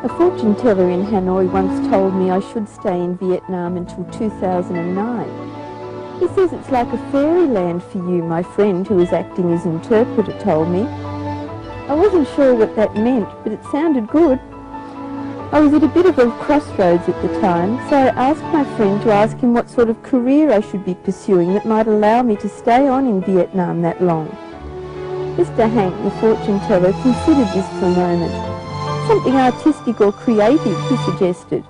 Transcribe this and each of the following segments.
A fortune teller in Ha Noi once told me I should stay in Vietnam until 2009. He says it's like a fairyland for you, my friend who was acting as interpreter told me. I wasn't sure what that meant, but it sounded good. I was at a bit of a crossroads at the time, so I asked my friend to ask him what sort of career I should be pursuing that might allow me to stay on in Vietnam that long. Mr. Hank, the fortune teller, considered this for a moment. Something artistic or creative, he suggested.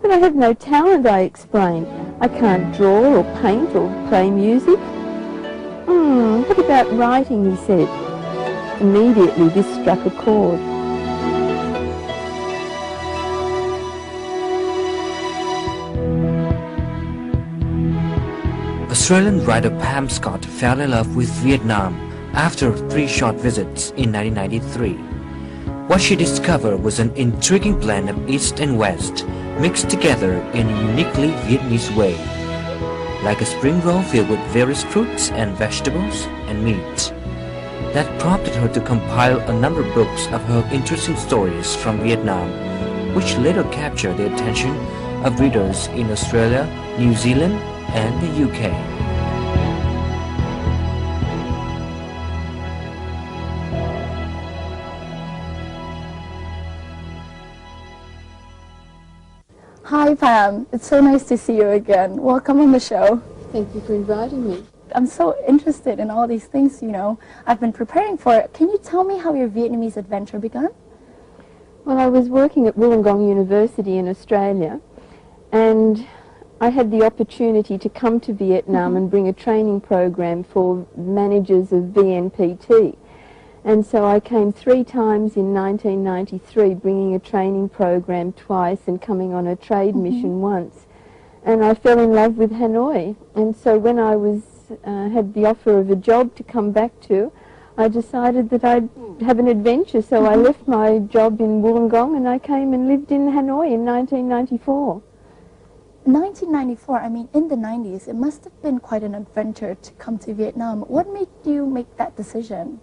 But I have no talent, I explained. I can't draw or paint or play music. What about writing, he said. Immediately this struck a chord. Australian writer Pam Scott fell in love with Vietnam after 3 short visits in 1993. What she discovered was an intriguing blend of East and West, mixed together in a uniquely Vietnamese way, like a spring roll filled with various fruits and vegetables and meat. That prompted her to compile a number of books of her interesting stories from Vietnam, which later captured the attention of readers in Australia, New Zealand, and the UK. Hi Pam, it's so nice to see you again. Welcome on the show. Thank you for inviting me. I'm so interested in all these things, I've been preparing for it. Can you tell me how your Vietnamese adventure began? Well, I was working at Wollongong University in Australia, and I had the opportunity to come to Vietnam and bring a training program for managers of VNPT. And so I came 3 times in 1993, bringing a training program twice and coming on a trade mission once. And I fell in love with Ha Noi. And so when I had the offer of a job to come back to, I decided that I'd have an adventure. So I left my job in Wollongong and I came and lived in Ha Noi in 1994. 1994, I mean, in the 90s, it must have been quite an adventure to come to Vietnam. What made you make that decision?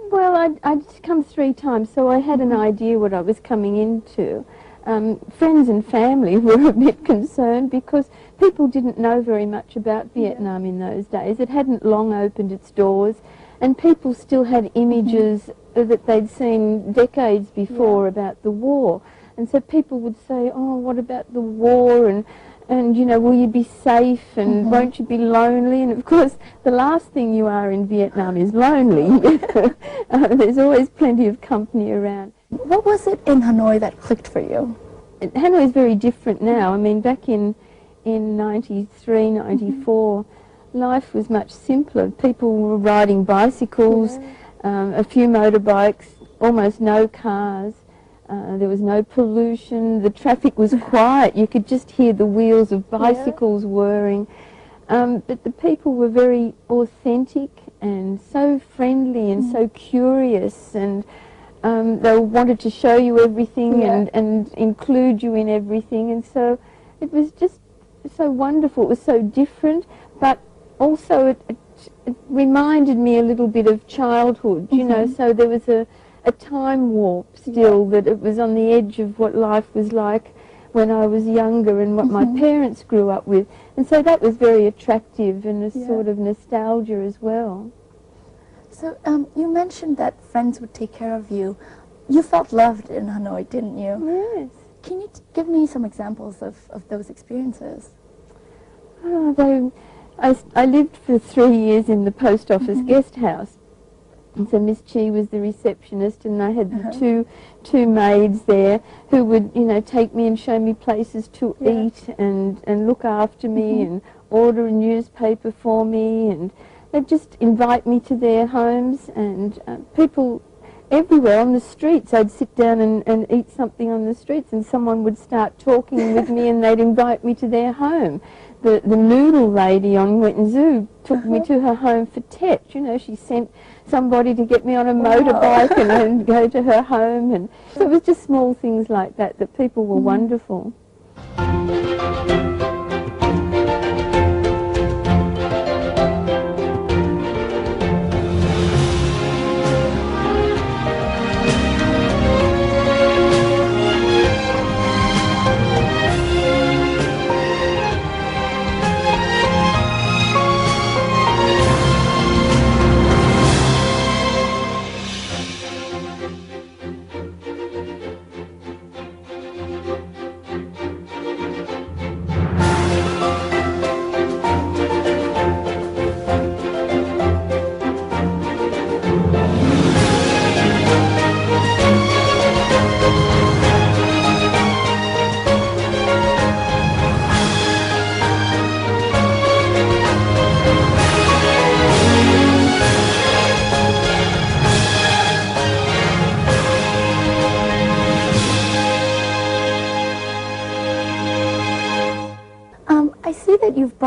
Well, I'd come 3 times, so I had an idea what I was coming into. Friends and family were a bit concerned because people didn't know very much about Vietnam in those days. It hadn't long opened its doors, and people still had images that they'd seen decades before about the war. And so people would say, oh, what about the war, and will you be safe, and won't you be lonely? And of course, the last thing you are in Vietnam is lonely. There's always plenty of company around. What was it in Ha Noi that clicked for you? Ha Noi is very different now. I mean, back in 93, 94, life was much simpler. People were riding bicycles, a few motorbikes, almost no cars. There was no pollution, the traffic was quiet, you could just hear the wheels of bicycles whirring. But the people were very authentic and so friendly and so curious, and they wanted to show you everything and include you in everything, and so it was just so wonderful. It was so different, but also it reminded me a little bit of childhood, you know, so there was a time warp still, that it was on the edge of what life was like when I was younger and what my parents grew up with. And so that was very attractive and a sort of nostalgia as well. So you mentioned that friends would take care of you. You felt loved in Ha Noi, didn't you? Yes. Can you give me some examples of those experiences? I lived for 3 years in the post office guest house. And so Miss Chi was the receptionist, and I had the two maids there who would, take me and show me places to eat and look after me and order a newspaper for me, and they'd just invite me to their homes, and people everywhere on the streets. I'd sit down and eat something on the streets, and someone would start talking with me and they'd invite me to their home. The noodle lady on Nguyen Zoo took me to her home for Tet. She sent somebody to get me on a motorbike and then go to her home. And so it was just small things like that people were wonderful.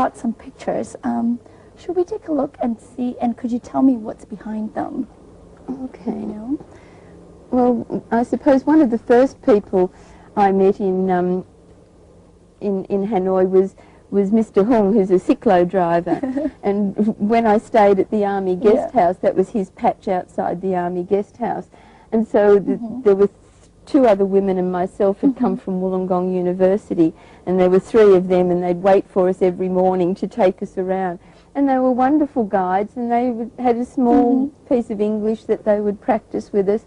brought some pictures. Should we take a look and see, and could you tell me what's behind them? Okay. You know? Well, I suppose one of the first people I met in Ha Noi was Mr. Hung, who's a cyclo driver. And when I stayed at the Army guest house, that was his patch outside the Army guest house. And so there were two other women and myself had come from Wollongong University, and there were three of them, and they'd wait for us every morning to take us around. And they were wonderful guides, and they had a small piece of English that they would practice with us.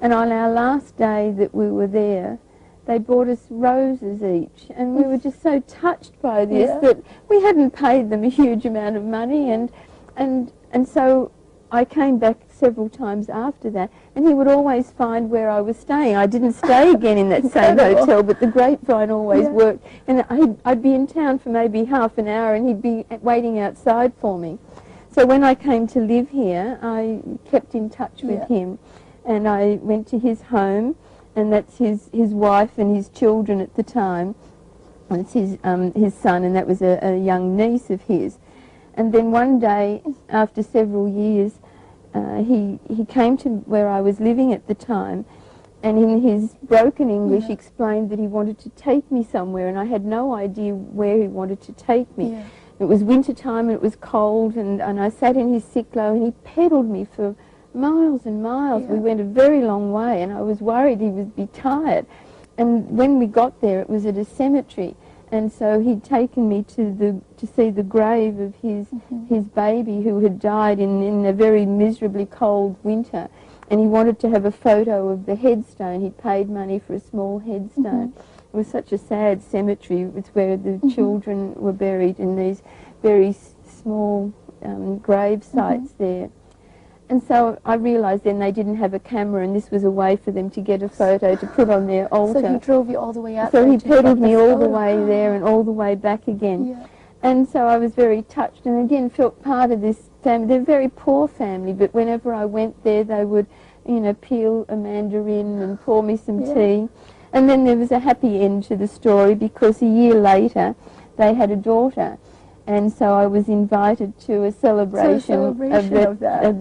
And on our last day that we were there, they brought us roses each, and we were just so touched by this that we hadn't paid them a huge amount of money, and so I came back several times after that, and he would always find where I was staying. I didn't stay again in that same hotel, but the grapevine always worked, and I'd be in town for maybe half an hour, and he'd be waiting outside for me. So when I came to live here, I kept in touch with him, and I went to his home, and that's his wife and his children at the time. And it's his son, and that was a young niece of his. And then one day, after several years, he came to where I was living at the time, and in his broken English explained that he wanted to take me somewhere, and I had no idea where he wanted to take me. It was winter time, and it was cold, and I sat in his cyclo, and he pedalled me for miles and miles. We went a very long way, and I was worried he would be tired. And when we got there, it was at a cemetery, and so he'd taken me to see the grave of his baby who had died in a very miserably cold winter, and he wanted to have a photo of the headstone. He'd paid money for a small headstone. It was such a sad cemetery. It's where the children were buried in these very small grave sites there. And so I realised then they didn't have a camera, and this was a way for them to get a photo to put on their altar. So he drove you all the way out so there? He pedalled me all the way there and all the way back again. And so I was very touched, and again felt part of this family. They're a very poor family, but whenever I went there, they would, you know, peel a mandarin and pour me some tea. And then there was a happy end to the story, because a year later they had a daughter. And so I was invited to a celebration, of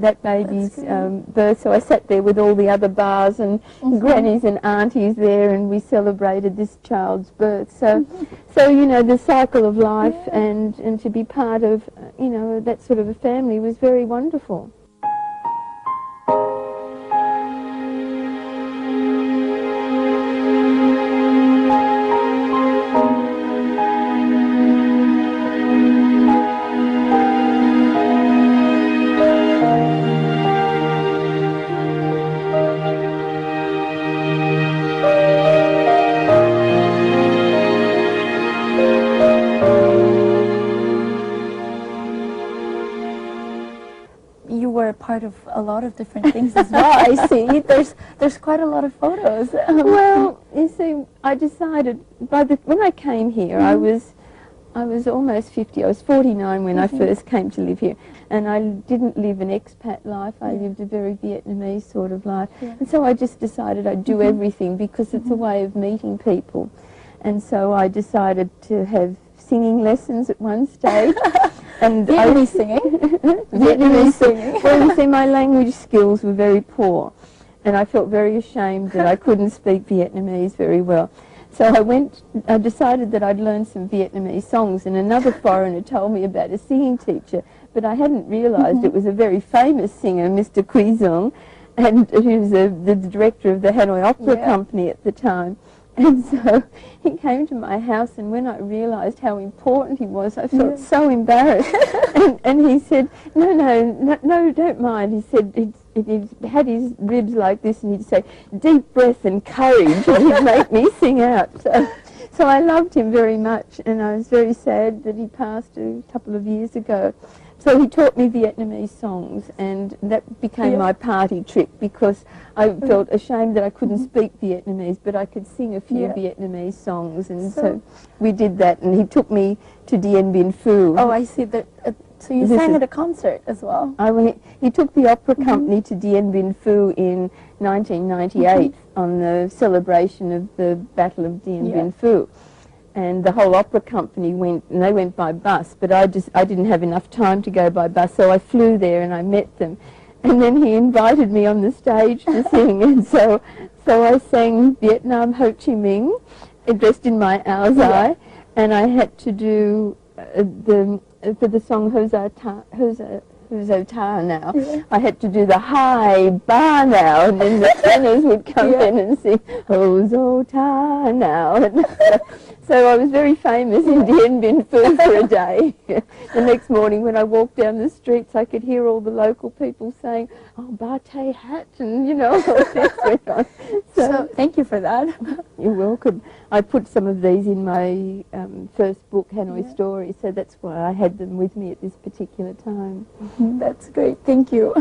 that baby's birth. So I sat there with all the other bars and grannies and aunties there, and we celebrated this child's birth. So, so you know, the cycle of life and to be part of, you know, that sort of a family was very wonderful. Part of a lot of different things as well. I see. There's quite a lot of photos. Well, you see, I decided when I came here, I was almost 50. I was 49 when I first came to live here, and I didn't live an expat life. I lived a very Vietnamese sort of life, and so I just decided I'd do everything, because it's a way of meeting people. And so I decided to have singing lessons at one stage. And Vietnamese singing? Vietnamese singing. Well, you see, my language skills were very poor, and I felt very ashamed that I couldn't speak Vietnamese very well. So I decided that I'd learn some Vietnamese songs, and another foreigner told me about a singing teacher, but I hadn't realised it was a very famous singer, Mr. Quy Dong, and he was the director of the Ha Noi Opera Company at the time. And so he came to my house, and when I realised how important he was, I felt so embarrassed. and he said, no, don't mind. He said he had his ribs like this, and he'd say, deep breath and courage, and he'd make me sing out. So I loved him very much, and I was very sad that he passed a couple of years ago. So he taught me Vietnamese songs, and that became my party trick, because I felt ashamed that I couldn't speak Vietnamese, but I could sing a few Vietnamese songs, and so we did that, and he took me to Dien Bien Phu. Oh, I see. So you sang at a concert as well? He took the opera company to Dien Bien Phu in 1998 on the celebration of the Battle of Dien Bien Phu. and the whole opera company went, and they went by bus, but I didn't have enough time to go by bus, so I flew there and I met them. And then he invited me on the stage to sing, and so I sang Vietnam Ho Chi Minh, dressed in my ao dai, and I had to do for the song Ho Zo Ta now, I had to do the high bar now, and then the tenors would come in and sing Ho Zo Ta now. And so I was very famous in Dien Bien Phu for a day. The next morning when I walked down the streets, I could hear all the local people saying, "Oh, Ba Tay Hat," and all this went on. So thank you for that. You're welcome. I put some of these in my first book, Ha Noi Stories, so that's why I had them with me at this particular time. That's great, thank you.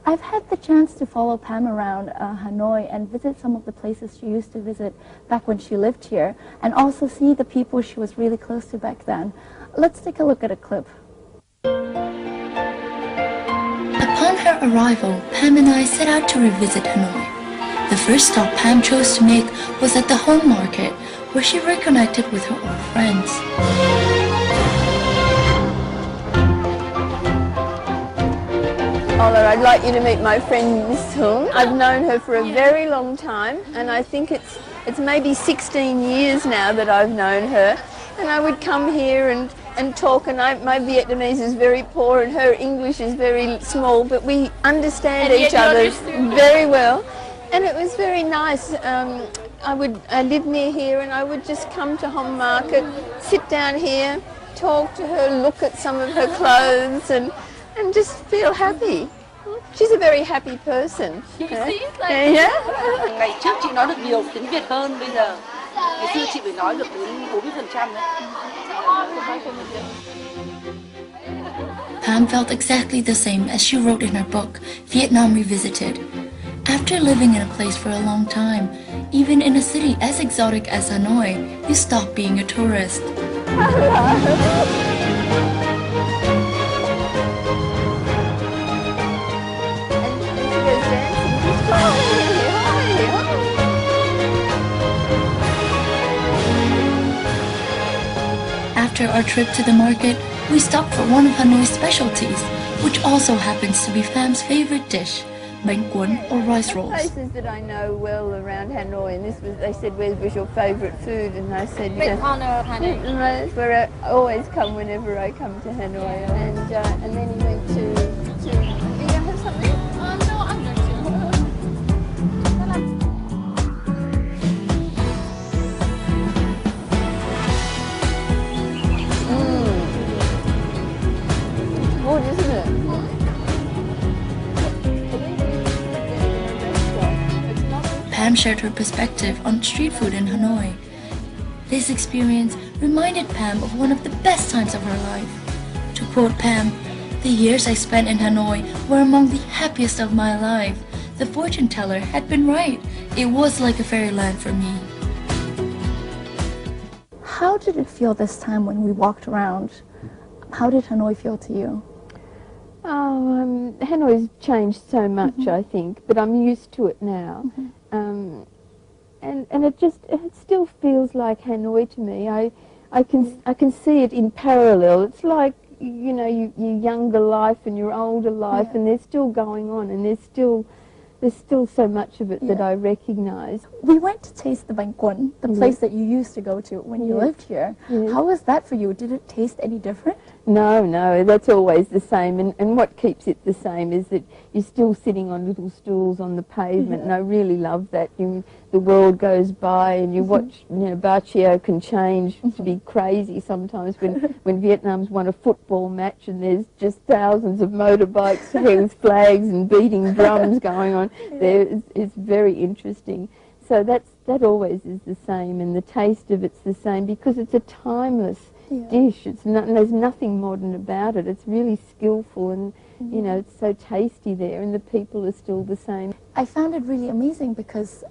I've had the chance to follow Pam around Ha Noi and visit some of the places she used to visit back when she lived here, and also see the people she was really close to back then. Let's take a look at a clip. Upon her arrival, Pam and I set out to revisit Hanoi. The first stop Pam chose to make was at the home market, where she reconnected with her old friends. Ola, I'd like you to meet my friend Miss Hung. I've known her for a very long time, and I think it's maybe 16 years now that I've known her. And I would come here and talk, and my Vietnamese is very poor and her English is very small, but we understand each other very well. And it was very nice. I lived near here, and I would just come to Home Market, sit down here, talk to her, look at some of her clothes, and just feel happy. She's a very happy person. Ngày trước chị nói được nhiều tiếng Việt hơn, bây giờ ngày xưa chị phải nói được đến 40% đấy. Pam felt exactly the same as she wrote in her book, Vietnam Revisited. After living in a place for a long time, even in a city as exotic as Hanoi, you stop being a tourist. After our trip to the market, we stopped for one of Hanoi's specialties, which also happens to be Pam's favorite dish, bánh cuon or rice rolls. Places that I know well around Hanoi, and they said, "Where was your favourite food?" And I said, "It's where I always come whenever I come to Hanoi." And then he went to. Are you gonna have something? No, I'm going to. Good, isn't it? Pam shared her perspective on street food in Hanoi. This experience reminded Pam of one of the best times of her life. To quote Pam, "The years I spent in Hanoi were among the happiest of my life. The fortune teller had been right. It was like a fairyland for me." How did it feel this time when we walked around? How did Hanoi feel to you? Hanoi's changed so much, I think, but I'm used to it now. And it still feels like Hanoi to me. I can see it in parallel. It's like, your younger life and your older life, and they're still going on, and there's still so much of it that I recognise. We went to taste the bánh cuon, the place that you used to go to when you lived here. How was that for you? Did it taste any different? No, that's always the same. And what keeps it the same is that you're still sitting on little stools on the pavement, and I really love that. The world goes by, and you watch, Ba Chio can change to be crazy sometimes when Vietnam's won a football match and there's just thousands of motorbikes with flags and beating drums going on. It's very interesting. So that always is the same, and the taste of it's the same because it's a timeless dish. There's nothing modern about it. It's really skillful, and it's so tasty there, and the people are still the same. I found it really amazing because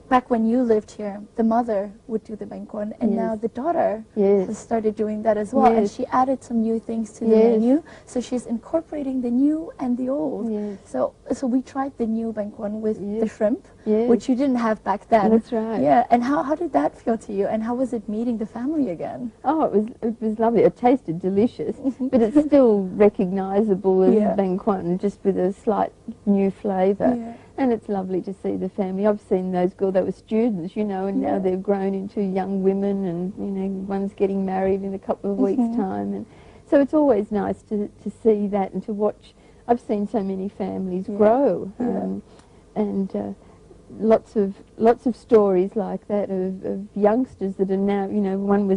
back when you lived here, the mother would do the bánh cuon, and now the daughter has started doing that as well, and she added some new things to the menu, so she's incorporating the new and the old. So we tried the new bánh cuon with the shrimp, which you didn't have back then. That's right. Yeah, and how did that feel to you, and how was it meeting the family again? Oh, it was lovely. It tasted delicious, but it's still recognisable as bánh cuon, just with a slight new flavour. And it's lovely to see the family. I've seen those girls, they were students, you know, and now they've grown into young women, and, you know, one's getting married in a couple of weeks' time. And so it's always nice to see that and to watch. I've seen so many families grow, and lots of stories like that of youngsters that are now, you know, one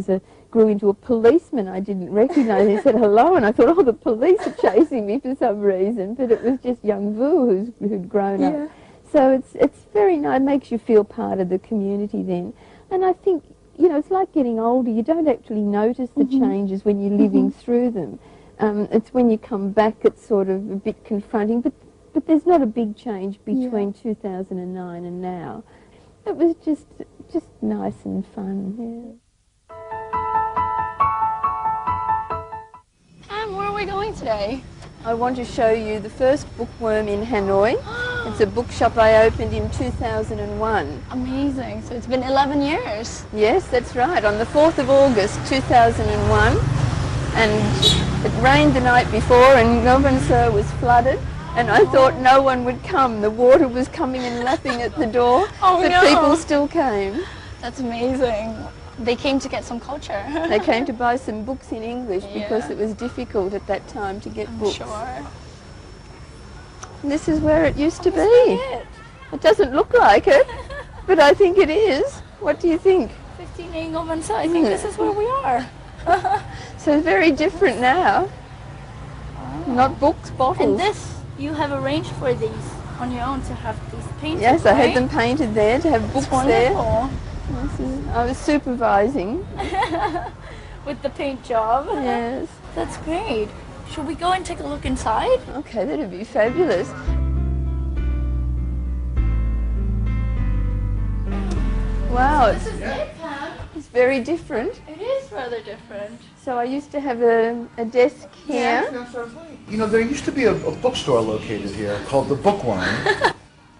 grew into a policeman I didn't recognise. He said hello, and I thought, oh, the police are chasing me for some reason, but it was just young Vu who'd grown up. So it's very nice. It makes you feel part of the community then. And I think, you know, it's like getting older. You don't actually notice the changes when you're living through them. It's when you come back it's sort of a bit confronting, but there's not a big change between 2009 and now. It was just nice and fun. Pam, where are we going today? I want to show you the first bookworm in Ha Noi. It's a bookshop I opened in 2001. Amazing. So it's been 11 years. Yes, that's right. On the 4th of August 2001. And it rained the night before, and Govan was flooded. And I thought no one would come. The water was coming and lapping at the door, but people still came. That's amazing. They came to get some culture. They came to buy some books in English because it was difficult at that time to get books. Sure. And this is where it used to be. It doesn't look like it, but I think it is. What do you think? 15 Govan. I think this is where we are. So very different now. Not books, bottles. And this, you have arranged for these on your own to have these painted. Yes, I had them painted there to have books there. I was supervising. With the paint job. Yes. That's great. Should we go and take a look inside? Okay, that'd be fabulous. Wow, This is it, Pam. it's very different. It is rather different. So I used to have a desk here. You know, there used to be a bookstore located here called the Bookworm.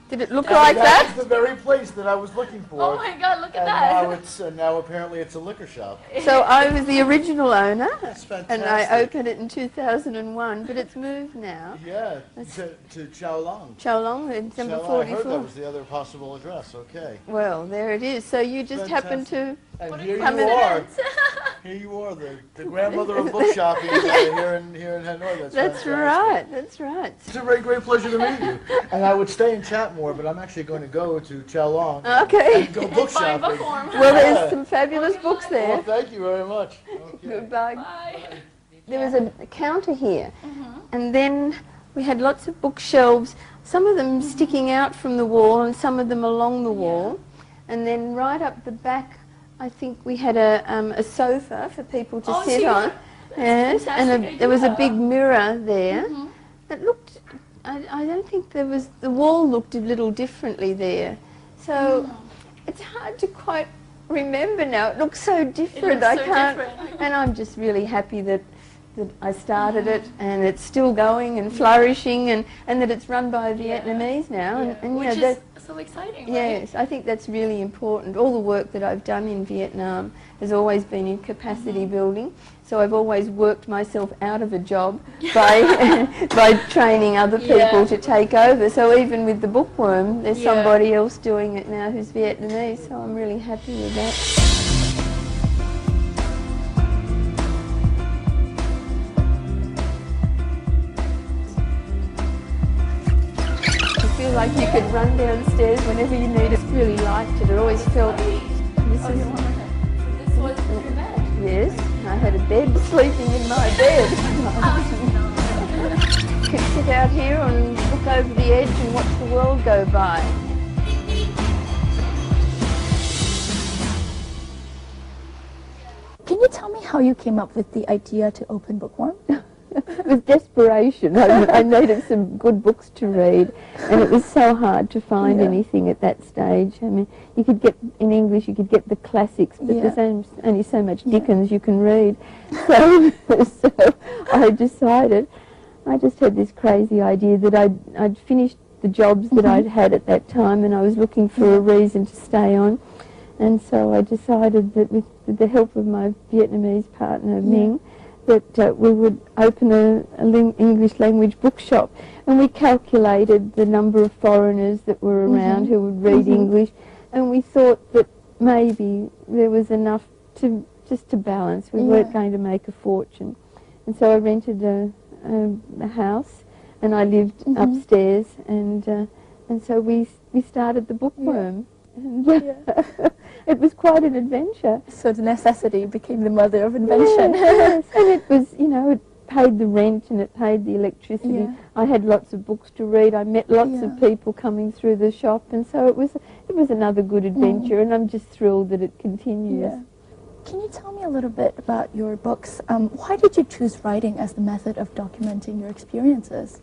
Did it look like that? That's the very place that I was looking for. Oh my God, look at and that. Now apparently it's a liquor shop. So I was the original owner, That's fantastic. and I opened it in 2001, but it's moved now. Yeah, to Chaolong. Chaolong, in number I 44. heard that was the other possible address. Okay. Well, there it is. So you just happened to And here come you in. are. Here you are, the grandmother of book shopping here in Ha Noi. That's fantastic. right. That's right. It's a very great pleasure to meet you. And I would stay and chat more, but I'm actually going to go to Chaolong Okay. and go book Find shopping. Bookworm. Well, there's some fabulous books Well, there. thank you very much. Okay. Goodbye. Bye. There was a counter here, and then we had lots of bookshelves, some of them sticking out from the wall and some of them along the wall. And then right up the back, I think we had a sofa for people to sit on. Yes, and there was a big mirror there. It looked, I don't think there was, the wall looked a little differently there. So it's hard to quite remember now. It looks so different. I can't, and I'm just really happy that I started it, and it's still going and flourishing, and that it's run by Vietnamese now. And you Which know, is so exciting, right? yes, I think that's really important. All the work that I've done in Vietnam has always been in capacity building. So I've always worked myself out of a job by training other people to take over. So even with the bookworm, there's somebody else doing it now who's Vietnamese. So I'm really happy with that. Feel like you could run downstairs whenever you need. It's really liked it. It always felt. This was your bed. Yes, I had a bed, sleeping in my bed. Could sit out here and look over the edge and watch the world go by. Can you tell me how you came up with the idea to open Bookworm? It was desperation. I needed some good books to read, and it was so hard to find anything at that stage. I mean, you could get, in English, you could get the classics, but there's only so much Dickens you can read. So I decided, I just had this crazy idea that I'd finished the jobs that I'd had at that time, and I was looking for a reason to stay on. And so I decided that with the help of my Vietnamese partner, Miễn, that we would open an English language bookshop. And we calculated the number of foreigners that were around who would read English, and we thought that maybe there was enough to just to balance. We weren't going to make a fortune. And so I rented a house, and I lived upstairs, and so we started the Bookworm. And it was quite an adventure. So the necessity became the mother of invention. Yes, and it was, you know, it paid the rent and it paid the electricity. I had lots of books to read. I met lots of people coming through the shop, and so it was another good adventure, and I'm just thrilled that it continues. Can you tell me a little bit about your books? Why did you choose writing as the method of documenting your experiences?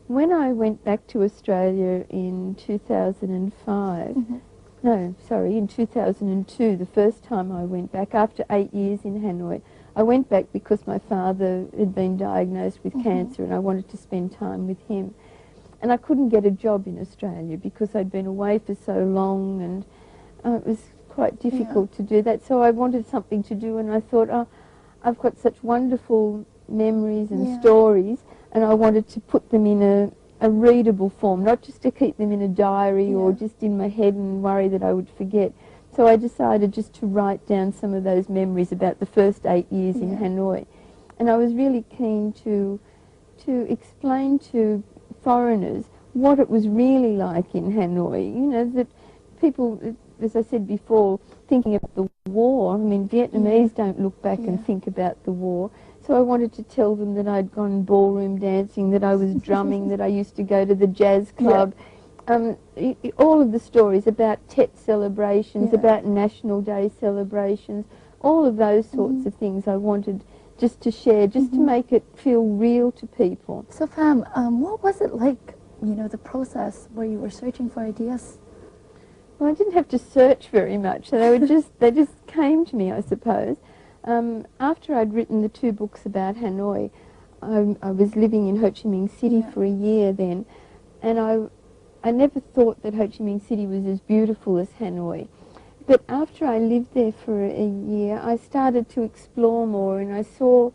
When I went back to Australia in 2005, in 2002, the first time I went back, after 8 years in Ha Noi, I went back because my father had been diagnosed with cancer, and I wanted to spend time with him. And I couldn't get a job in Australia because I'd been away for so long, and it was quite difficult to do that. So I wanted something to do, and I thought, oh, I've got such wonderful memories and stories, and I wanted to put them in a readable form, not just to keep them in a diary or just in my head and worry that I would forget. So I decided just to write down some of those memories about the first 8 years in Ha Noi. And I was really keen to explain to foreigners what it was really like in Ha Noi. You know, that people, as I said before, thinking of the war, I mean, Vietnamese don't look back and think about the war. So I wanted to tell them that I'd gone ballroom dancing, that I was drumming, that I used to go to the jazz club. All of the stories about Tet celebrations, about National Day celebrations, all of those sorts of things I wanted just to share, just to make it feel real to people. So Pam, what was it like, you know, the process where you were searching for ideas? Well, I didn't have to search very much. So they just came to me, I suppose. After I'd written the 2 books about Ha Noi, I was living in Ho Chi Minh City for a year then, and I never thought that Ho Chi Minh City was as beautiful as Ha Noi. But after I lived there for a year, I started to explore more, and I saw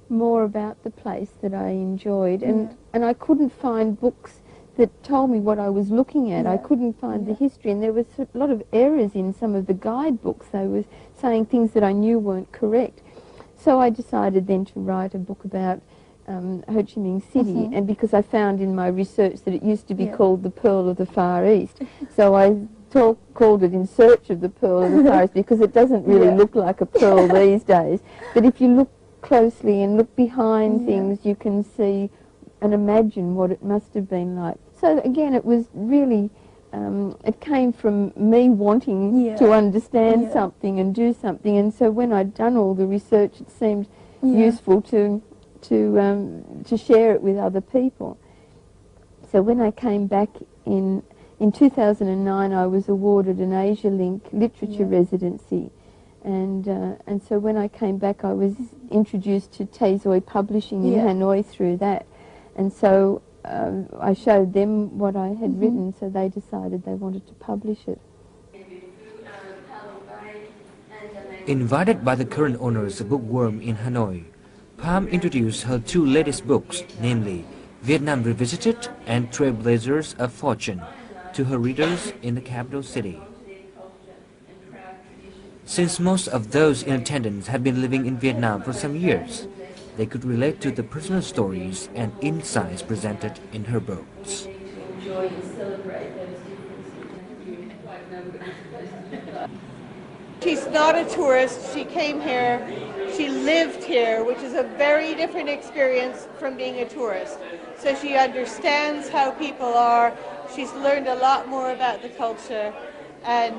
more about the place that I enjoyed, and I couldn't find books that told me what I was looking at. I couldn't find the history, and there was a lot of errors in some of the guidebooks. They were saying things that I knew weren't correct. So I decided then to write a book about Ho Chi Minh City, and because I found in my research that it used to be called the Pearl of the Far East, so I called it In Search of the Pearl of the Far East, because it doesn't really look like a pearl these days. But if you look closely and look behind things, you can see and imagine what it must have been like. So again, it was really, it came from me wanting to understand something and do something, and so when I'd done all the research, it seemed useful to share it with other people. So when I came back in 2009, I was awarded an Asia Link literature residency, and so when I came back, I was introduced to Tay Soi Publishing in Ha Noi through that. And so I showed them what I had written, so they decided they wanted to publish it. Invited by the current owners of Bookworm in Ha Noi, Pam introduced her 2 latest books, namely Vietnam Revisited and Trailblazers of Fortune, to her readers in the capital city. Since most of those in attendance had been living in Vietnam for some years, they could relate to the personal stories and insights presented in her books. She's not a tourist. She came here, she lived here, which is a very different experience from being a tourist. So she understands how people are. She's learned a lot more about the culture, and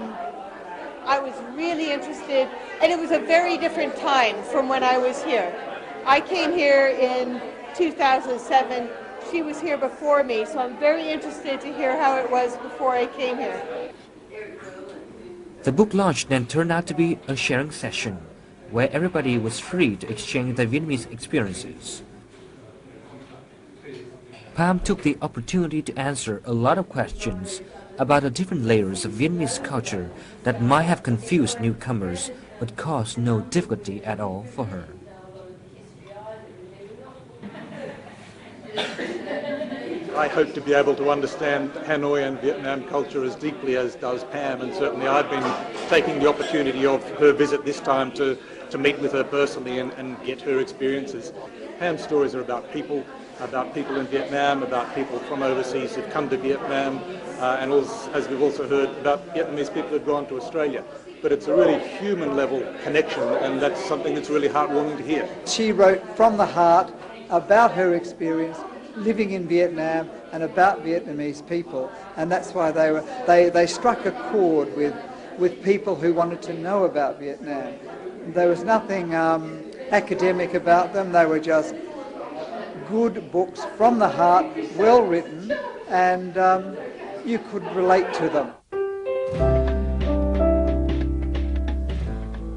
I was really interested, and it was a very different time from when I was here. I came here in 2007. She was here before me, so I'm very interested to hear how it was before I came here. The book launch then turned out to be a sharing session, where everybody was free to exchange their Vietnamese experiences. Pam took the opportunity to answer a lot of questions about the different layers of Vietnamese culture that might have confused newcomers but caused no difficulty at all for her. I hope to be able to understand Hanoi and Vietnam culture as deeply as does Pam, and certainly I've been taking the opportunity of her visit this time to meet with her personally and get her experiences. Pam's stories are about people in Vietnam, about people from overseas who've come to Vietnam, and also, as we've also heard, about Vietnamese people who've gone to Australia. But it's a really human level connection, and that's something that's really heartwarming to hear. She wrote from the heart about her experience living in Vietnam and about Vietnamese people, and that's why they struck a chord with people who wanted to know about Vietnam. There was nothing academic about them. They were just good books from the heart, well written, and you could relate to them.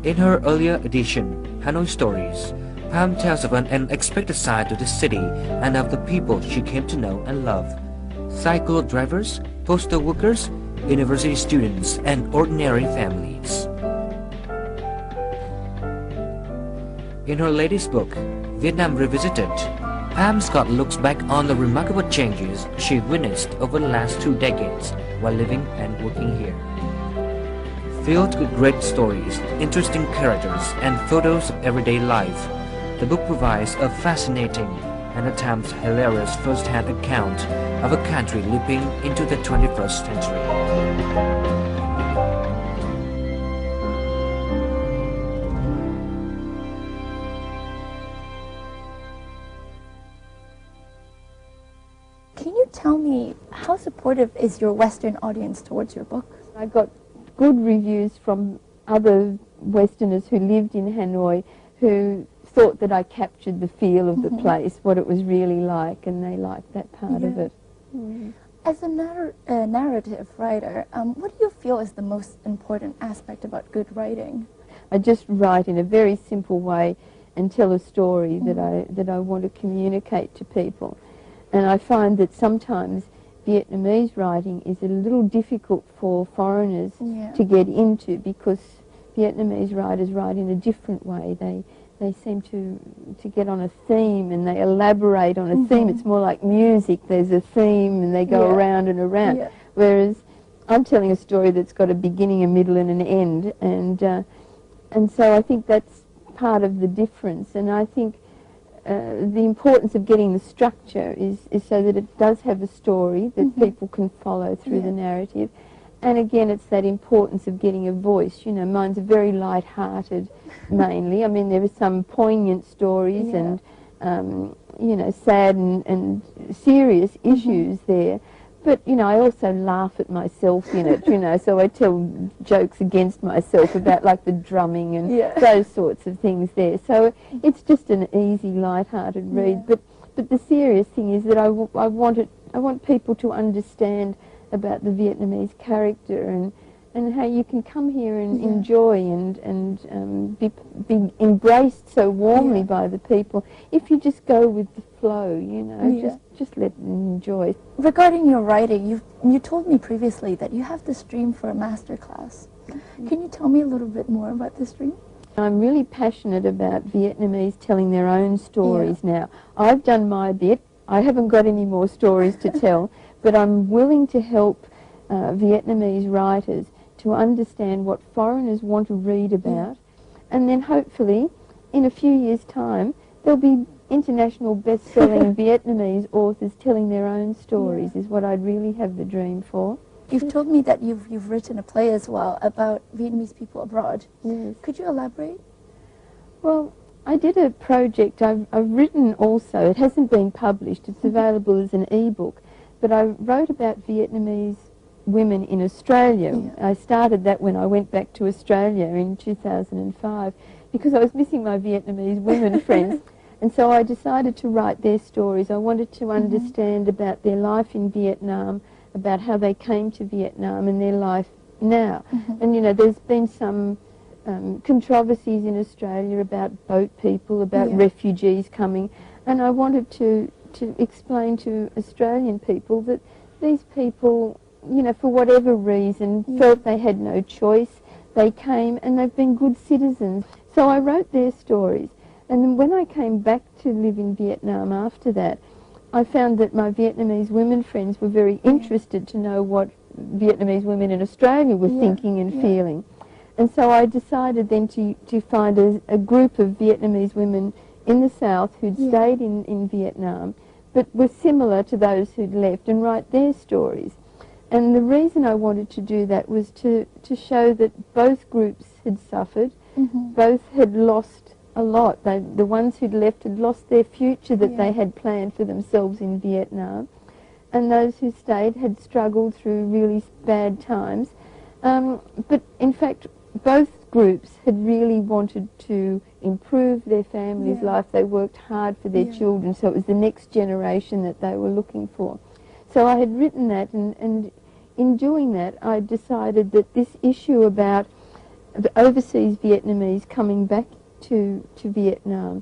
In her earlier edition, Ha Noi Stories, Pam tells of an unexpected side to the city and of the people she came to know and love. Cycle drivers, postal workers, university students, and ordinary families. In her latest book, Vietnam Revisited, Pam Scott looks back on the remarkable changes she witnessed over the last 2 decades while living and working here. Filled with great stories, interesting characters, and photos of everyday life, the book provides a fascinating and at times hilarious first-hand account of a country leaping into the 21st century. Can you tell me how supportive is your Western audience towards your book? I got good reviews from other Westerners who lived in Hanoi who thought that I captured the feel of the place, what it was really like, and they liked that part of it. As a narrative writer, what do you feel is the most important aspect about good writing? I just write in a very simple way and tell a story that I want to communicate to people. And I find that sometimes Vietnamese writing is a little difficult for foreigners to get into, because Vietnamese writers write in a different way. They seem to get on a theme and they elaborate on a theme. It's more like music. There's a theme and they go around and around. Whereas I'm telling a story that's got a beginning, a middle and an end. And so I think that's part of the difference. And I think the importance of getting the structure is so that it does have a story that people can follow through the narrative. And again, it's that importance of getting a voice. You know, mine's very light-hearted, mainly. I mean, there are some poignant stories and, you know, sad and serious issues there. But, you know, I also laugh at myself in it, you know, so I tell jokes against myself about, like, the drumming and those sorts of things there. So it's just an easy, light-hearted read. But the serious thing is that I want people to understand about the Vietnamese character and how you can come here and enjoy and be embraced so warmly by the people if you just go with the flow, you know, just let them enjoy. Regarding your writing, you told me previously that you have this dream for a master class. Can you tell me a little bit more about this dream? I'm really passionate about Vietnamese telling their own stories now. I've done my bit. I haven't got any more stories to tell, but I'm willing to help Vietnamese writers to understand what foreigners want to read about, and then hopefully in a few years' time there'll be international best-selling Vietnamese authors telling their own stories is what I'd really have the dream for. You've told me that you've written a play as well about Vietnamese people abroad. Yes. Could you elaborate? Well, I did a project. I've written also. It hasn't been published. It's available as an e-book. But I wrote about Vietnamese women in Australia. I started that when I went back to Australia in 2005 because I was missing my Vietnamese women friends. And so I decided to write their stories. I wanted to understand about their life in Vietnam, about how they came to Vietnam and their life now. And you know, there's been some controversies in Australia about boat people, about refugees coming, and I wanted to explain to Australian people that these people, you know, for whatever reason, felt they had no choice. They came and they've been good citizens. So I wrote their stories. And then when I came back to live in Vietnam after that, I found that my Vietnamese women friends were very interested to know what Vietnamese women in Australia were thinking and feeling. And so I decided then to find a group of Vietnamese women in the South who'd stayed in Vietnam, but were similar to those who'd left, and write their stories. And the reason I wanted to do that was to show that both groups had suffered, both had lost a lot. The ones who'd left had lost their future that they had planned for themselves in Vietnam, and those who stayed had struggled through really bad times. But in fact, both groups had really wanted to improve their family's life. They worked hard for their children, so it was the next generation that they were looking for. So I had written that, and in doing that I decided that this issue about the overseas Vietnamese coming back to Vietnam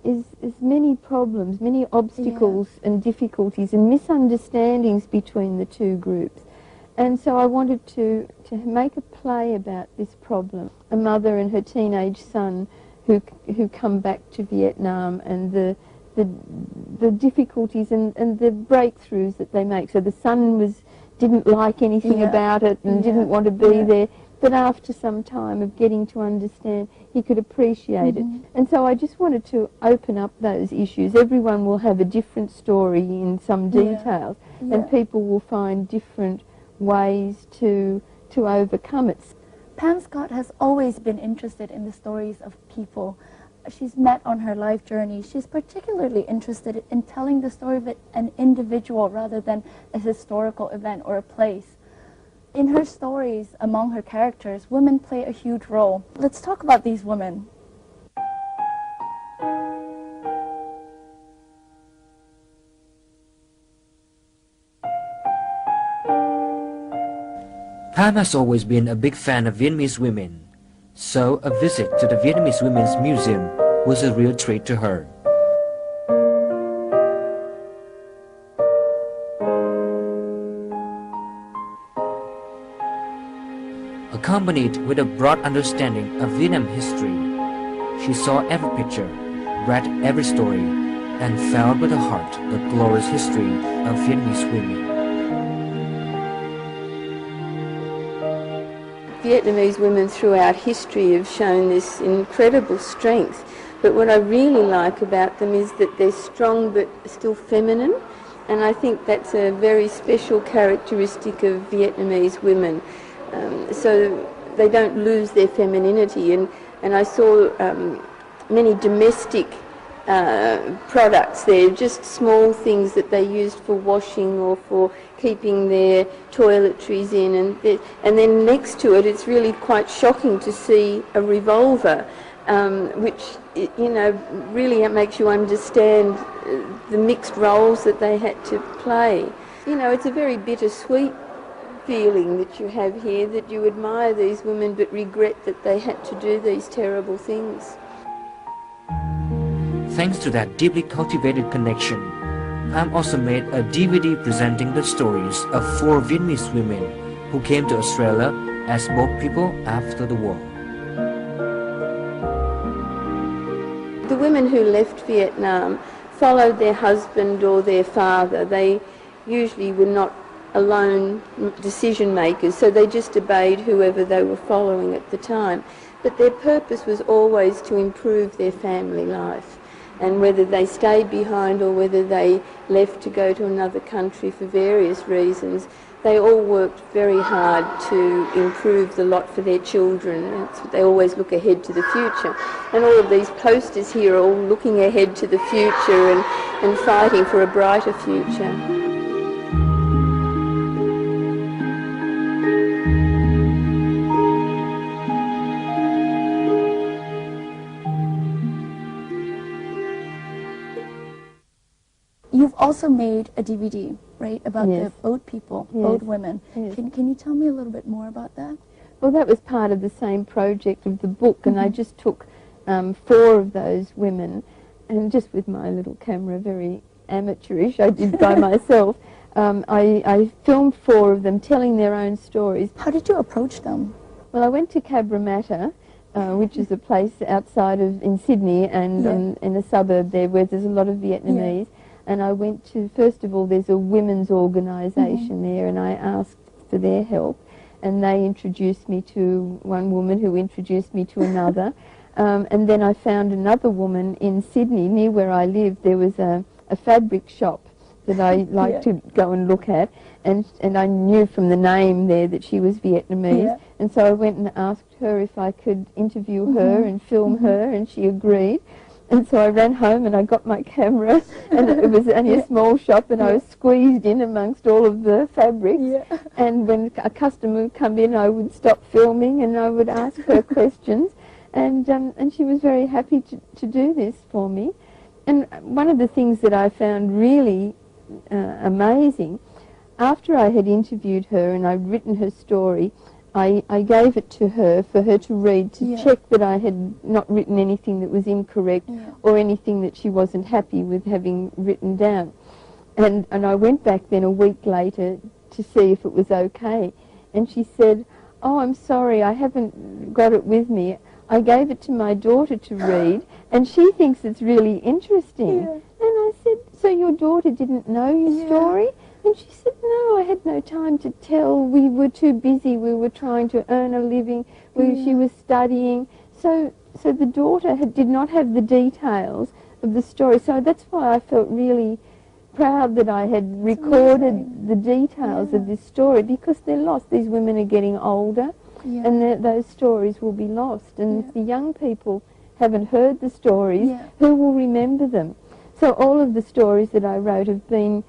is many problems, many obstacles and difficulties and misunderstandings between the two groups. And so I wanted to make a play about this problem. A mother and her teenage son who come back to Vietnam, and the difficulties and the breakthroughs that they make. So the son didn't like anything about it and didn't want to be there, but after some time of getting to understand, he could appreciate it. And so I just wanted to open up those issues. Everyone will have a different story in some details, and people will find different ways to overcome it. Pam Scott has always been interested in the stories of people she's met on her life journey. She's particularly interested in telling the story of an individual rather than a historical event or a place. In her stories, among her characters, women play a huge role. Let's talk about these women. Pam has always been a big fan of Vietnamese women, so a visit to the Vietnamese Women's Museum was a real treat to her. Accompanied with a broad understanding of Vietnam history, she saw every picture, read every story, and felt with her heart the glorious history of Vietnamese women. Vietnamese women throughout history have shown this incredible strength, but what I really like about them is that they're strong but still feminine, and I think that's a very special characteristic of Vietnamese women. So they don't lose their femininity, and I saw many domestic products there, just small things that they used for washing or for keeping their toiletries in, and then next to it, it's really quite shocking to see a revolver, which, you know, really makes you understand the mixed roles that they had to play. You know, it's a very bittersweet feeling that you have here, that you admire these women but regret that they had to do these terrible things. Thanks to that deeply cultivated connection, Pam also made a DVD presenting the stories of 4 Vietnamese women who came to Australia as boat people after the war. The women who left Vietnam followed their husband or their father. They usually were not alone decision makers, so they just obeyed whoever they were following at the time. But their purpose was always to improve their family life. And whether they stayed behind or whether they left to go to another country for various reasons, they all worked very hard to improve the lot for their children. They always look ahead to the future. And all of these posters here are all looking ahead to the future and fighting for a brighter future. also made a DVD, right, about Yes. the boat people, Yes. boat women. Yes. Can you tell me a little bit more about that? Well, that was part of the same project of the book, and I just took 4 of those women, and just with my little camera, very amateurish, I did by myself. I filmed 4 of them telling their own stories. How did you approach them? Well, I went to Cabramatta, which is a place outside of in Sydney and in a suburb there where there's a lot of Vietnamese. And I went to, first of all, there's a women's organisation there, and I asked for their help. And they introduced me to one woman who introduced me to another. And then I found another woman in Sydney, near where I lived. There was a fabric shop that I liked to go and look at. And I knew from the name there that she was Vietnamese. And so I went and asked her if I could interview her and film her, and she agreed. And so I ran home and I got my camera, and it was only a small shop, and I was squeezed in amongst all of the fabrics. And when a customer would come in, I would stop filming and I would ask her questions. And she was very happy to do this for me. And one of the things that I found really amazing, after I had interviewed her and I'd written her story, I gave it to her for her to read, to check that I had not written anything that was incorrect or anything that she wasn't happy with having written down. And I went back then a week later to see if it was okay. And she said, "Oh, I'm sorry, I haven't got it with me. I gave it to my daughter to read, and she thinks it's really interesting." And I said, "So your daughter didn't know your story?" And she said, "No, I had no time to tell. We were too busy. We were trying to earn a living. She was studying." So the daughter did not have the details of the story. So that's why I felt really proud that I had recorded the details of this story, because they're lost. These women are getting older, and those stories will be lost. And if the young people haven't heard the stories, who will remember them? So all of the stories that I wrote have been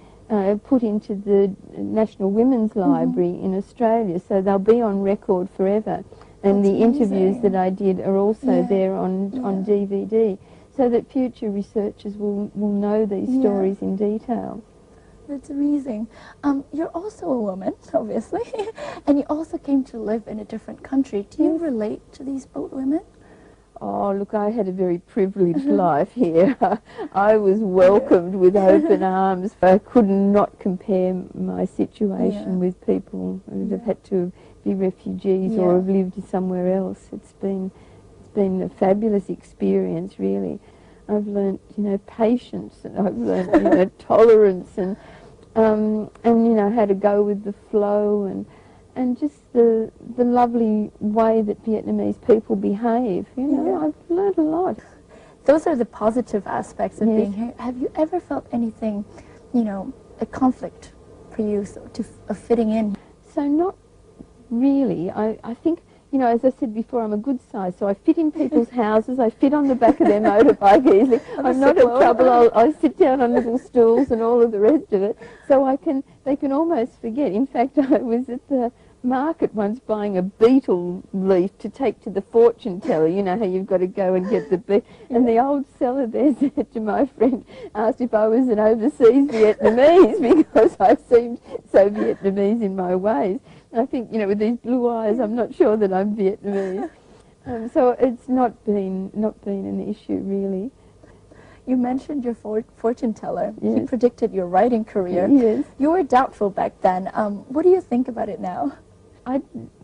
put into the National Women's Library in Australia, so they'll be on record forever. And the interviews that I did are also there on DVD, so that future researchers will know these stories in detail. That's amazing. You're also a woman, obviously, and you also came to live in a different country. Do you relate to these boat women? Oh, look, I had a very privileged life here. I was welcomed with open arms. I could not compare my situation with people who have had to be refugees or have lived somewhere else. It's been a fabulous experience, really. I've learnt, patience, and I've learnt, tolerance, and how to go with the flow, and just the lovely way that Vietnamese people behave. I've learned a lot. Those are the positive aspects of being here. Have you ever felt anything, a conflict for you of fitting in? So not really. I think, as I said before, I'm a good size, so I fit in people's houses, I fit on the back of their motorbike easily. I'm not in trouble. I sit down on little stools and all of the rest of it, so they can almost forget. In fact, I was at the market once buying a beetle leaf to take to the fortune teller. You know how you've got to go and get the beetle. And the old seller there said to my friend, asked if I was an overseas Vietnamese, because I seemed so Vietnamese in my ways. I think, with these blue eyes, I'm not sure that I'm Vietnamese. So it's not been an issue, really. You mentioned your fortune teller. Yes. He predicted your writing career. Yes. You were doubtful back then. What do you think about it now? I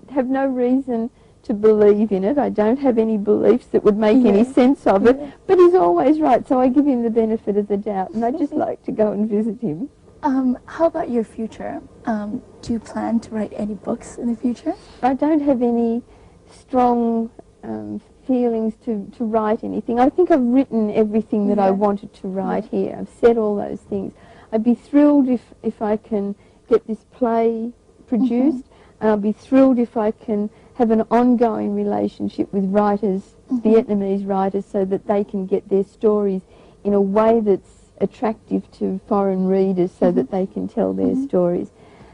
have no reason to believe in it. I don't have any beliefs that would make any sense of it. But he's always right, so I give him the benefit of the doubt, and I just like to go and visit him. How about your future? Do you plan to write any books in the future? I don't have any strong feelings to write anything. I think I've written everything that I wanted to write here. I've said all those things. I'd be thrilled if I can get this play produced. I'll be thrilled if I can have an ongoing relationship with writers, Vietnamese writers, so that they can get their stories in a way that's attractive to foreign readers, so that they can tell their stories.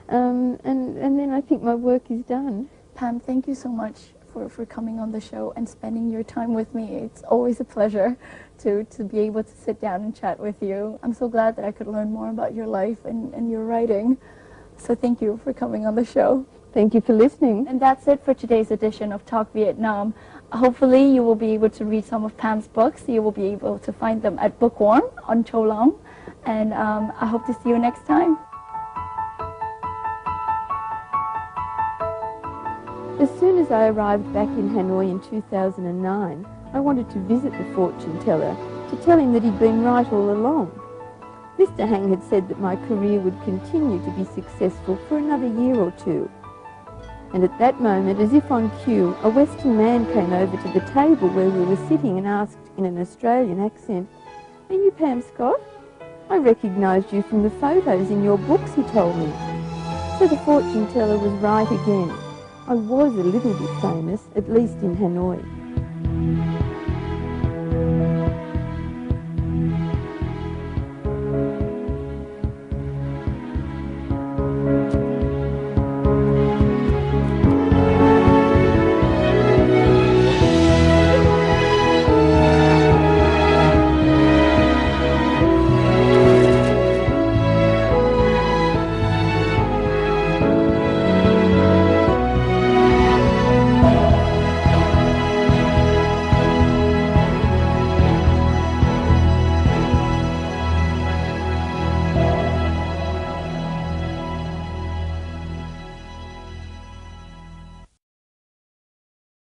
And then I think my work is done. Pam, thank you so much for coming on the show and spending your time with me. It's always a pleasure to be able to sit down and chat with you. I'm so glad that I could learn more about your life and your writing. So thank you for coming on the show. Thank you for listening. And that's it for today's edition of Talk Vietnam. Hopefully you will be able to read some of Pam's books. You will be able to find them at Book One on Châu Long. And I hope to see you next time. As soon as I arrived back in Hanoi in 2009, I wanted to visit the fortune teller to tell him that he'd been right all along. Mr. Hang had said that my career would continue to be successful for another year or two. And at that moment, as if on cue, a Western man came over to the table where we were sitting and asked in an Australian accent, "Are you Pam Scott? I recognised you from the photos in your books," he told me. So the fortune teller was right again. I was a little bit famous, at least in Hanoi.